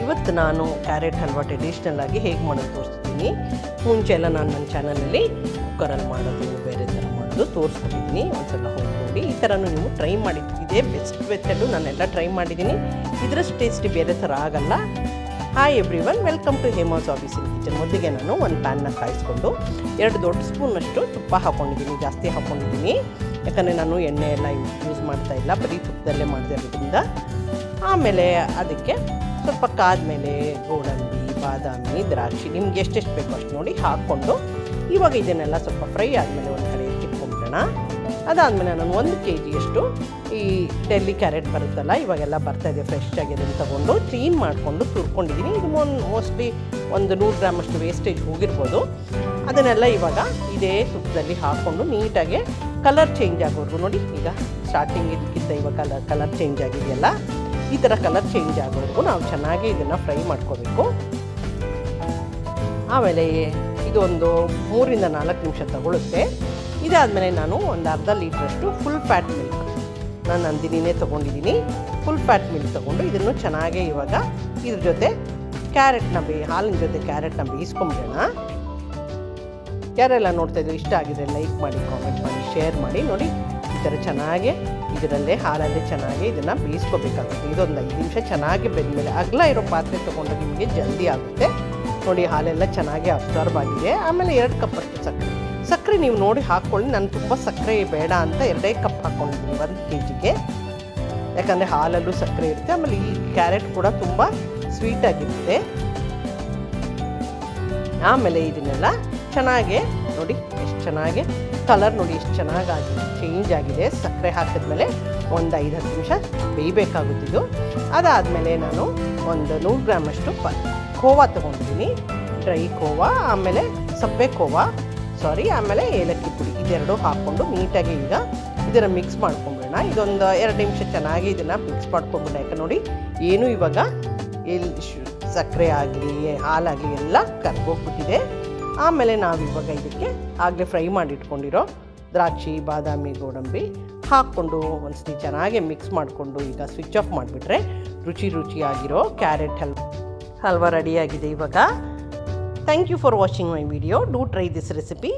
ಇವತ್ತು ನಾನು carrot halwa traditional ಆಗಿ ಹೇಗೆ ಮಾಡೋದು ತೋರಿಸ್ತೀನಿ. ಮುಂಚೆ ಎಲ್ಲ ನಾನು ನನ್ನ ಚಾನಲಲ್ಲಿ ಕುಕ್ಕರಲ್ಲಿ ಮಾಡೋದು ಬೇರೆ ಥರ ಮಾಡೋದು ತೋರಿಸ್ಕೊಟ್ಟಿದ್ದೀನಿ. ಒಂದ್ಸಲ ಹೋಗಿ ನೋಡಿ. ಈ ಥರನೂ ನೀವು ಟ್ರೈ ಮಾಡಿದ್ದು ಇದೇ ಬೆಸ್ಟ್ ಮೆಥಡು. ನಾನೆಲ್ಲ ಟ್ರೈ ಮಾಡಿದ್ದೀನಿ. ಇದರಷ್ಟು ಟೇಸ್ಟಿ ಬೇರೆ ಥರ ಆಗಲ್ಲ. Hi everyone, welcome to Hema's office in kitchen. ಮೊದಲಿಗೆ ನಾನು ಒಂದು ಪ್ಯಾನ್ನ ಕಾಯಿಸ್ಕೊಂಡು 2 ದೊಡ್ಡ ಸ್ಪೂನಷ್ಟು ತುಪ್ಪ ಹಾಕ್ಕೊಂಡಿದ್ದೀನಿ. ಜಾಸ್ತಿ ಹಾಕ್ಕೊಂಡಿದ್ದೀನಿ ಯಾಕಂದರೆ ನಾನು ಎಣ್ಣೆ ಎಲ್ಲ ಯೂಸ್ ಮಾಡ್ತಾಯಿಲ್ಲ, ಬರೀ ತುಪ್ಪದಲ್ಲೇ ಮಾಡಿರೋದ್ರಿಂದ. ಆಮೇಲೆ ಅದಕ್ಕೆ ಸ್ವಲ್ಪ ಕಾದ್ಮೇಲೆ ಗೋಡಂಬಿ, ಬಾದಾಮಿ, ದ್ರಾಕ್ಷಿ ನಿಮ್ಗೆ ಎಷ್ಟೆಷ್ಟು ಬೇಕೋ ಅಷ್ಟು ನೋಡಿ ಹಾಕ್ಕೊಂಡು ಇವಾಗ ಇದನ್ನೆಲ್ಲ ಸ್ವಲ್ಪ ಫ್ರೈ ಆದಮೇಲೆ ಒಂದು ಕಡೆ ಇಟ್ಕೊಂಬಿಡೋಣ. ಅದಾದಮೇಲೆ ನಾನು 1 kgಯಷ್ಟು ಈ ಡೆಲ್ಲಿ ಕ್ಯಾರೆಟ್ ಬರುತ್ತಲ್ಲ, ಇವಾಗೆಲ್ಲ ಬರ್ತಾಯಿದೆ ಫ್ರೆಶ್ ಆಗಿ, ಅದನ್ನು ತೊಗೊಂಡು ಕ್ಲೀನ್ ಮಾಡಿಕೊಂಡು ತುರ್ಕೊಂಡಿದ್ದೀನಿ. ಇದು ಮೋಸ್ಟ್ಲಿ ಒಂದು 100 ಗ್ರಾಮಷ್ಟು ವೇಸ್ಟೇಜ್ ಹೋಗಿರ್ಬೋದು. ಅದನ್ನೆಲ್ಲ ಇವಾಗ ಇದೇ ತುಪ್ಪದಲ್ಲಿ ಹಾಕ್ಕೊಂಡು ನೀಟಾಗಿ ಕಲರ್ ಚೇಂಜ್ ಆಗೋವರೆಗೂ ನೋಡಿ. ಈಗ ಸ್ಟಾರ್ಟಿಂಗ್ ಇದಕ್ಕಿಂತ ಇವಾಗ ಕಲರ್ ಚೇಂಜ್ ಆಗಿದೆಯಲ್ಲ, ಈ ಥರ ಕಲರ್ ಚೇಂಜ್ ಆಗೋವರೆಗೂ ನಾವು ಚೆನ್ನಾಗಿ ಇದನ್ನು ಫ್ರೈ ಮಾಡ್ಕೋಬೇಕು. ಆಮೇಲೆ ಇದೊಂದು 3 ರಿಂದ 4 ನಿಮಿಷ ತಗೊಳುತ್ತೆ. ಇದಾದಮೇಲೆ ನಾನು ಒಂದು ಅರ್ಧ ಲೀಟ್ರಷ್ಟು ಫುಲ್ ಫ್ಯಾಟ್ ಮಿಲ್ಕ್, ನಾನು ನಂದಿನಿನೇ ತೊಗೊಂಡಿದ್ದೀನಿ. ಫುಲ್ ಫ್ಯಾಟ್ ಮಿಲ್ಕ್ ತೊಗೊಂಡು ಇದನ್ನು ಚೆನ್ನಾಗಿ ಇವಾಗ ಇದ್ರ ಜೊತೆ ಕ್ಯಾರೆಟ್ನ ಹಾಲಿನ ಜೊತೆ ಕ್ಯಾರೆಟ್ನ ಬೇಯಿಸ್ಕೊಂಬಿಡೋಣ. ಯಾರೆಲ್ಲ ನೋಡ್ತಾಯಿದ್ರು ಇಷ್ಟ ಆಗಿದೆ ಲೈಕ್ ಮಾಡಿ, ಕಾಮೆಂಟ್ ಮಾಡಿ, ಶೇರ್ ಮಾಡಿ. ನೋಡಿ ಈ ಥರ ಚೆನ್ನಾಗಿ ಇದರಲ್ಲೇ ಹಾಲಲ್ಲೇ ಚೆನ್ನಾಗಿ ಇದನ್ನು ಬೇಯಿಸ್ಕೋಬೇಕಾಗುತ್ತೆ. ಇದೊಂದು 5 ನಿಮಿಷ ಚೆನ್ನಾಗಿ ಬೆಂದಮೇಲೆ ಅಗಲ ಇರೋ ಪಾತ್ರೆ ತೊಗೊಂಡು ನಿಮಗೆ ಜಲ್ದಿ ಆಗುತ್ತೆ. ನೋಡಿ ಹಾಲೆಲ್ಲ ಚೆನ್ನಾಗಿ ಅಬ್ಸಾರ್ಬ್ ಆಗಿದೆ. ಆಮೇಲೆ 2 ಕಪ್ಪಷ್ಟು ಸಕ್ಕರೆ ನೀವು ನೋಡಿ ಹಾಕ್ಕೊಳ್ಳಿ. ನಾನು ತುಂಬ ಸಕ್ಕರೆ ಬೇಡ ಅಂತ 2 ಕಪ್ ಹಾಕ್ಕೊಂಡಿದ್ದೀನಿ 1 kgಗೆ. ಯಾಕಂದರೆ ಹಾಲಲ್ಲೂ ಸಕ್ಕರೆ ಇರುತ್ತೆ. ಆಮೇಲೆ ಈ ಕ್ಯಾರೆಟ್ ಕೂಡ ತುಂಬ ಸ್ವೀಟಾಗಿರುತ್ತೆ. ಆಮೇಲೆ ಇದನ್ನೆಲ್ಲ ಚೆನ್ನಾಗೆ ನೋಡಿ ಎಷ್ಟು ಚೆನ್ನಾಗಿ ಕಲರ್ ನೋಡಿ ಎಷ್ಟು ಚೆನ್ನಾಗಿ ಚೇಂಜ್ ಆಗಿದೆ. ಸಕ್ಕರೆ ಹಾಕಿದ್ಮೇಲೆ ಒಂದು 5-10 ನಿಮಿಷ ಬೇಯಬೇಕಾಗುತ್ತಿದ್ದು. ಅದಾದಮೇಲೆ ನಾನು ಒಂದು 100 ಗ್ರಾಮಷ್ಟು ಖೋವಾ ತೊಗೊಂಡಿದ್ದೀನಿ, ಡ್ರೈ ಖೋವಾ, ಆಮೇಲೆ ಸಪ್ಪೆ ಖೋವಾ ಆಮೇಲೆ ಏಲಕ್ಕಿ ಪುಡಿ, ಇದೆರಡು ಹಾಕ್ಕೊಂಡು ನೀಟಾಗಿ ಈಗ ಇದನ್ನು ಮಿಕ್ಸ್ ಮಾಡ್ಕೊಂಬಿಡೋಣ. ಇದೊಂದು 2 ನಿಮಿಷ ಚೆನ್ನಾಗಿ ಇದನ್ನು ಮಿಕ್ಸ್ ಮಾಡ್ಕೊಂಬಿಡೋಣ. ಯಾಕೆ ನೋಡಿ ಏನು ಇವಾಗ ಸಕ್ಕರೆ ಆಗಲಿ ಹಾಲಾಗಲಿ ಎಲ್ಲ ಕರ್ಗೋಗ್ಬಿಟ್ಟಿದೆ. ಆಮೇಲೆ ನಾವಿವಾಗ ಇದಕ್ಕೆ ಆಗಲೇ ಫ್ರೈ ಮಾಡಿಟ್ಕೊಂಡಿರೋ ದ್ರಾಕ್ಷಿ, ಬಾದಾಮಿ, ಗೋಡಂಬಿ ಹಾಕ್ಕೊಂಡು ಒಂದ್ಸತಿ ಚೆನ್ನಾಗಿ ಮಿಕ್ಸ್ ಮಾಡಿಕೊಂಡು ಈಗ ಸ್ವಿಚ್ ಆಫ್ ಮಾಡಿಬಿಟ್ರೆ ರುಚಿಯಾಗಿರೋ ಕ್ಯಾರೆಟ್ ಹಲ್ವಾ ರೆಡಿಯಾಗಿದೆ ಇವಾಗ. Thank you for watching my video. Do try this recipe.